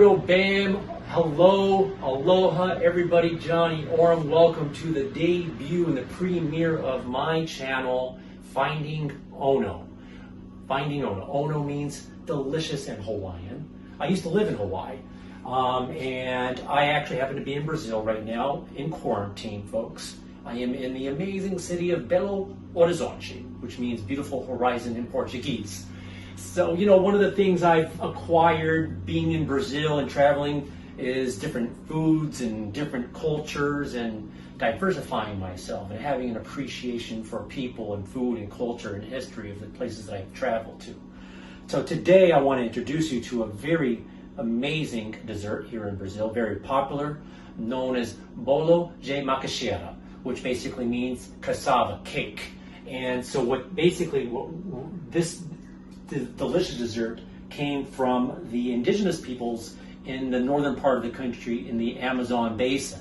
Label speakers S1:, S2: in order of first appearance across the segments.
S1: Brio Bam, hello, aloha everybody, Johnny Orem. Welcome to the debut and the premiere of my channel, Finding Ono. Finding Ono. Ono means delicious in Hawaiian. I used to live in Hawaii, and I actually happen to be in Brazil right now in quarantine, folks. I am in the amazing city of Belo Horizonte, which means beautiful horizon in Portuguese. So, you know, one of the things I've acquired being in Brazil and traveling is different foods and different cultures and diversifying myself and having an appreciation for people and food and culture and history of the places that I've traveled to. So today I want to introduce you to a very amazing dessert here in Brazil, very popular, known as Bolo de Macaxeira, which basically means cassava cake. And so this delicious dessert came from the indigenous peoples in the northern part of the country in the Amazon basin.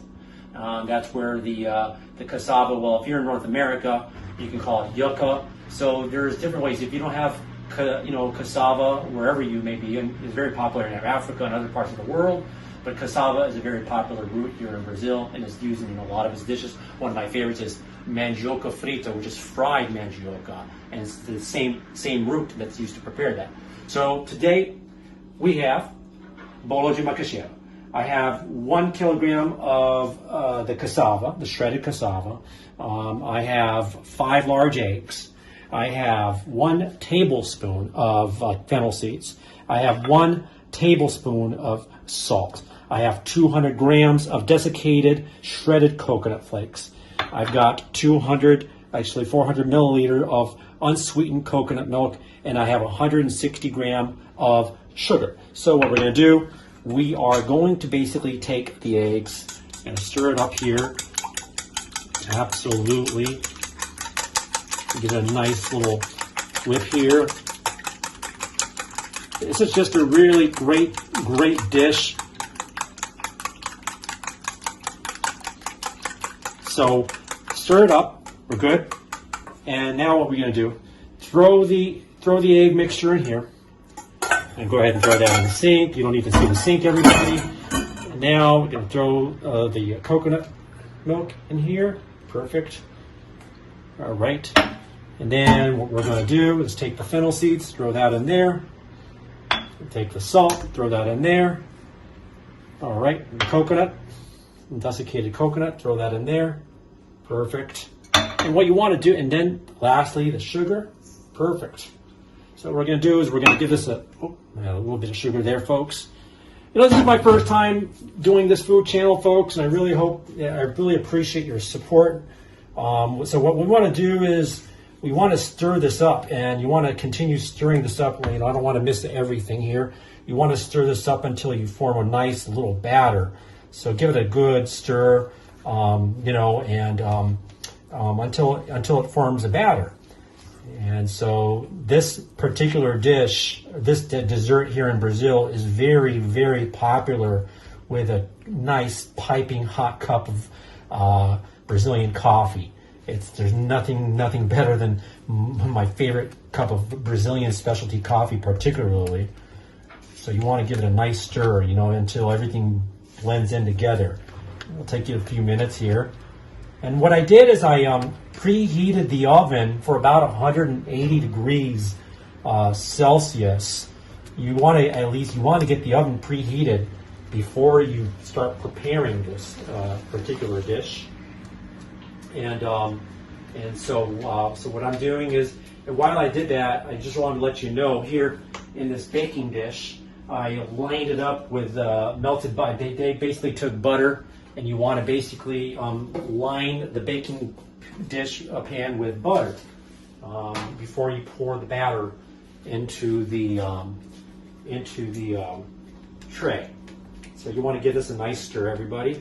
S1: That's where the cassava, well, if you're in North America, you can call it YUCA. So there's different ways. If you don't have cassava wherever you may be, and it's very popular in Africa and other parts of the world, but cassava is a very popular root here in Brazil and is used in a lot of its dishes. One of my favorites is mandioca frita, which is fried mandioca, and it's the same root that's used to prepare that. So today we have Bolo de Macaxeira. I have 1 kilogram of the cassava, the shredded cassava. I have 5 large eggs. I have 1 tablespoon of fennel seeds. I have 1 tablespoon of salt. I have 200 grams of desiccated shredded coconut flakes. I've got 400 milliliter of unsweetened coconut milk, and I have 160 gram of sugar. So what we're going to do, we are going to basically take the eggs and stir it up here. Absolutely. Get a nice little whip here. This is just a really great dish. So stir it up, we're good. And now what we're gonna do, throw the egg mixture in here. And go ahead and throw that in the sink. You don't need to see the sink, everybody. And now we're gonna throw the coconut milk in here, perfect. All right. And then what we're gonna do is take the fennel seeds, throw that in there. Take the salt, throw that in there. All right, and the coconut, desiccated coconut, throw that in there. Perfect. And what you want to do, and then lastly, the sugar. Perfect. So what we're going to do is we're going to give this a little bit of sugar there, folks. You know, this is my first time doing this food channel, folks, and I really appreciate your support. So what we want to do is we want to stir this up, and you want to continue stirring this up. You know, I don't want to miss everything here. You want to stir this up until you form a nice little batter. So give it a good stir, until it forms a batter. And so this particular dish, this dessert here in Brazil is very, very popular with a nice piping hot cup of Brazilian coffee. There's nothing better than my favorite cup of Brazilian specialty coffee, particularly. So you want to give it a nice stir, until everything blends in together. It'll take you a few minutes here. And what I did is I preheated the oven for about 180 degrees Celsius. You want to get the oven preheated before you start preparing this particular dish. And so what I'm doing is, and while I did that, I just wanted to let you know here in this baking dish, I lined it up with melted butter. They basically took butter, and you want to basically line the baking dish pan with butter before you pour the batter into the tray. So you want to give this a nice stir, everybody.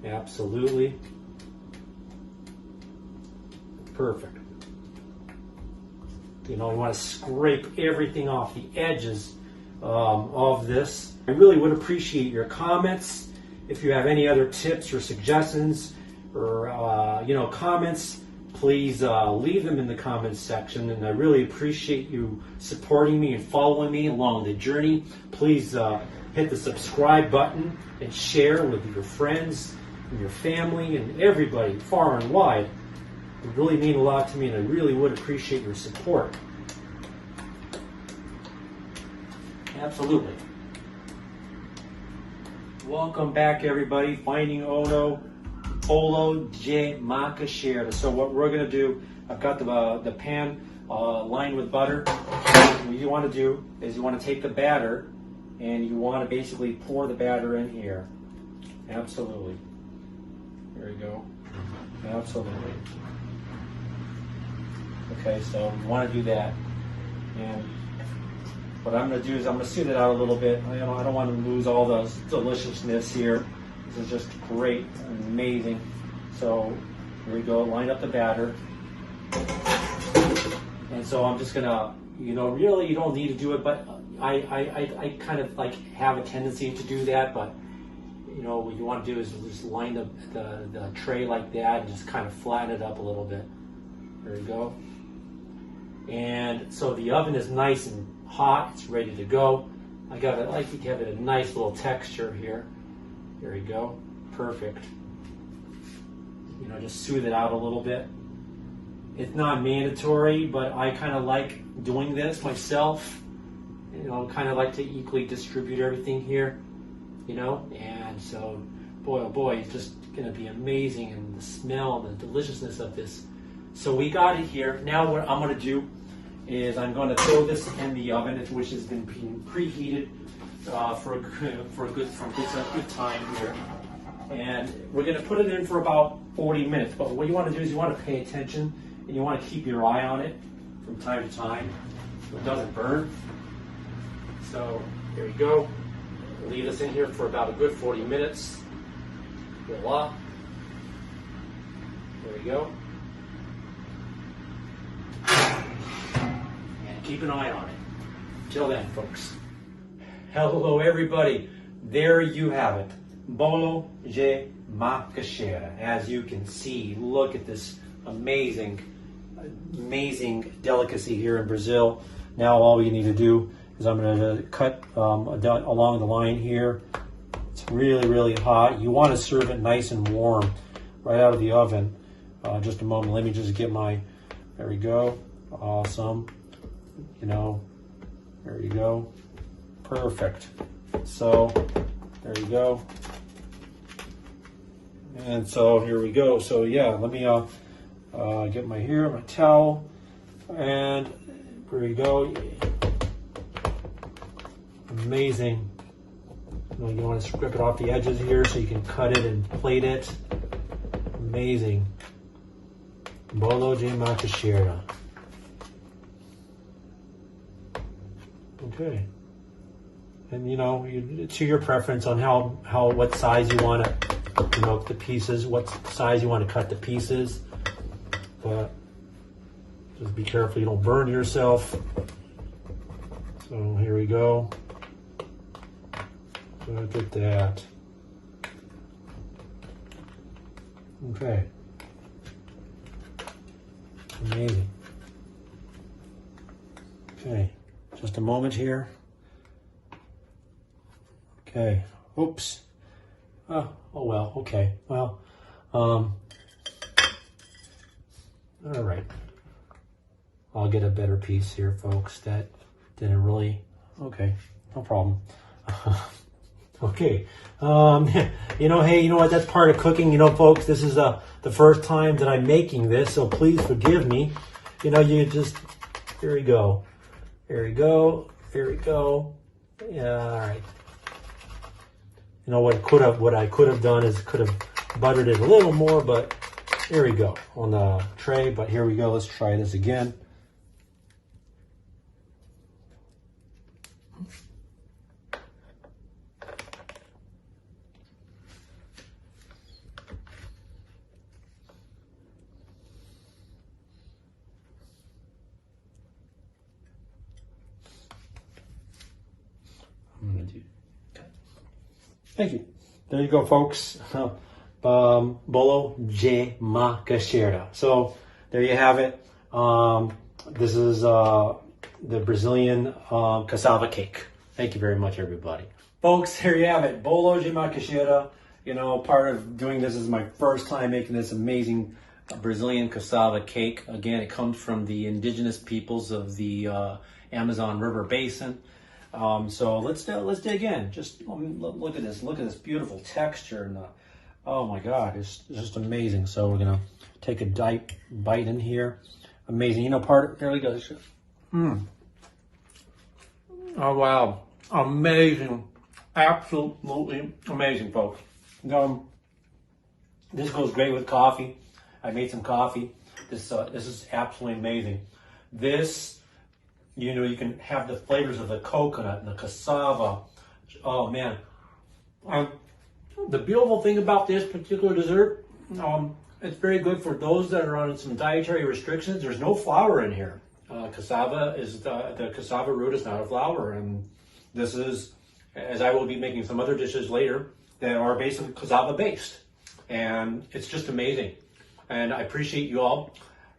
S1: Absolutely. Perfect. You want to scrape everything off the edges of this. I really would appreciate your comments. If you have any other tips or suggestions or comments, please leave them in the comments section, and I really appreciate you supporting me and following me along the journey. Please hit the subscribe button and share with your friends and your family and everybody far and wide. It would really mean a lot to me, and I really would appreciate your support. Absolutely. Welcome back, everybody. Finding Ono, Bolo de Macaxeira. So what we're going to do, I've got the pan lined with butter. What you want to do is you want to take the batter and you want to basically pour the batter in here. Absolutely. There you go. Absolutely. Okay, so you want to do that. And what I'm going to do is I'm going to soothe it out a little bit. I don't want to lose all the deliciousness here. This is just great, amazing. So here we go, line up the batter. And so I'm just going to, really you don't need to do it, but I kind of like have a tendency to do that. But what you want to do is just line the tray like that and just kind of flatten it up a little bit. There you go. And so the oven is nice and hot, it's ready to go. I like to give it a nice little texture here. There you go, perfect. Just soothe it out a little bit. It's not mandatory, but I kind of like doing this myself. Kind of like to equally distribute everything here. And so, boy, oh boy, it's just gonna be amazing, and the smell and the deliciousness of this. So we got it here. Now what I'm going to do is I'm going to throw this in the oven, which has been preheated for a good time here. And we're going to put it in for about 40 minutes. But what you want to do is you want to pay attention, and you want to keep your eye on it from time to time so it doesn't burn. So here we go. We'll leave this in here for about a good 40 minutes. Voila. There we go. Keep an eye on it. Till then, folks. Hello, everybody. There you have it. Bolo de Macaxeira. As you can see, look at this amazing delicacy here in Brazil. Now all you need to do is I'm going to cut along the line here. It's really, really hot. You want to serve it nice and warm right out of the oven. Just a moment. Let me just get my, there we go. Awesome. There you go. Perfect. So, there you go. And so, here we go. So, yeah, let me get my towel. And here we go. Amazing. You want to strip it off the edges here so you can cut it and plate it. Amazing. Bolo de Macaxeira. Okay, and to your preference on what size you want to, the pieces, what size you want to cut the pieces, but just be careful you don't burn yourself. So here we go. Look at that. Okay. Amazing. Okay. Just a moment here. Okay. Oops. Oh well. Okay. Well. All right. I'll get a better piece here, folks. That didn't really. Okay. No problem. Okay. Hey, you know what? That's part of cooking. Folks. This is the first time that I'm making this, so please forgive me. You just. Here we go. There we go. There we go. Yeah, all right. What I could have done is could have buttered it a little more, but here we go on the tray. But here we go. Let's try this again. Thank you. There you go, folks. Bolo de Macaxeira. So
S2: there you have it. This is the Brazilian cassava cake. Thank you very much, everybody. Folks, there you have it. Bolo de Macaxeira. You know, part of doing this is my first time making this amazing Brazilian cassava cake. Again, it comes from the indigenous peoples of the Amazon River Basin. So let's dig in. Just look at this. Look at this beautiful texture, and oh my God, it's just amazing. So we're gonna take a bite in here. Amazing. You know, there we go. Oh wow, amazing, absolutely amazing, folks. This goes great with coffee. I made some coffee. This is absolutely amazing. This, you know, you can have the flavors of the coconut and the cassava. Oh man. The beautiful thing about this particular dessert, it's very good for those that are on some dietary restrictions. There's no flour in here. Cassava is the cassava root is not a flour, and this is, as I will be making some other dishes later that are basically cassava based, and it's just amazing. And I appreciate you all.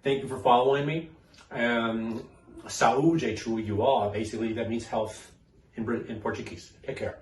S2: Thank you for following me. And saúde to you all. Basically, that means health in Portuguese. Take care.